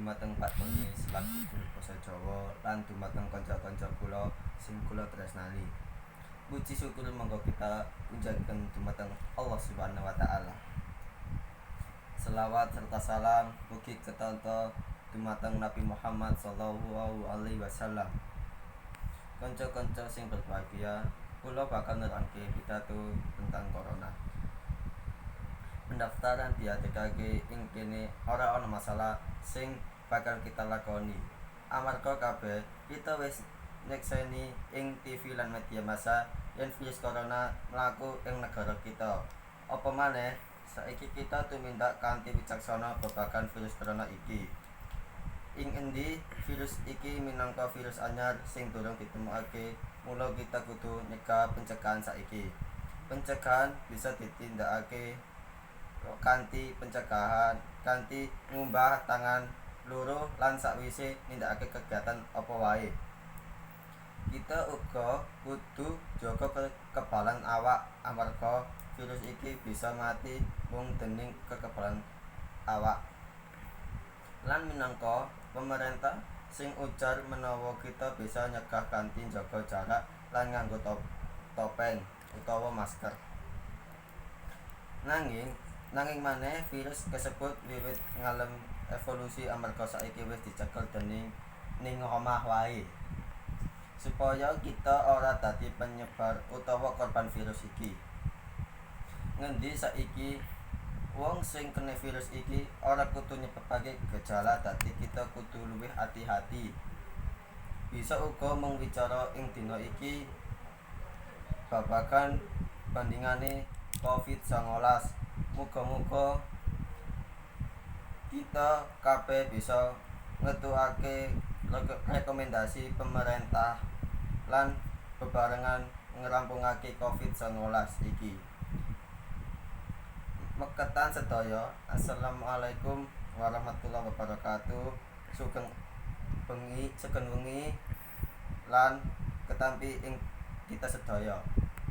dumateng Pak Doni selaku guru basa Jawa lan dumateng kanca-kanca kula sing kula tresnani. Puji syukur monggo kita unjangken dumateng Allah Subhanahu wa taala. Selawat serta salam mugi ketanto dumateng Nabi Muhammad sallallahu alaihi wasallam. Kanca-kanca sing berbahagia, kula bakal nerangke pidato tentang corona. Pendaftaran diatekake ing kene ora ana masalah sing bakal kita lakoni. Amarga kabeh kita wis nyekseni ing TV lan media massa yen virus corona mlaku ing negara kita. Apa maneh saiki kita tumindak kanthi wicaksana babagan virus corona iki. Ing endi virus iki minangka virus anyar sing durung ditemokake, mula kita kudu nyegah pencegahan saiki. Pencegahan bisa ditindakake kanthi ngumbah tangan loro lan sakwise nindakake kegiatan apa wae. Kita uga kudu jaga kekebalan awak amarga virus iki bisa mati mung dening kekebalan awak. Lan minangka pemerintah sing ujar menawa kita bisa nyegah kanthi jaga jarak lan nganggo topeng utawa masker. Nanging maneh virus kasebut wiwit ngalem evolusi amarga saiki wis dicekel ning omah wae. Supaya kita ora dadi penyebar utawa korban virus iki. Ngendi saiki wong sing kena virus iki ora kudu nyebabake gejala, dadi kita kudu luwih ati-ati. Bisa uga mung wicara ing dina iki babagan bandingane COVID-19. Muga-muga kita kabeh bisa ngetukake rekomendasi pemerintah lan bebarengan ngerampungake COVID-19 iki. Meketan sedaya, assalamualaikum warahmatullahi wabarakatuh. Sugeng wengi lan ketampi ing kita sedaya.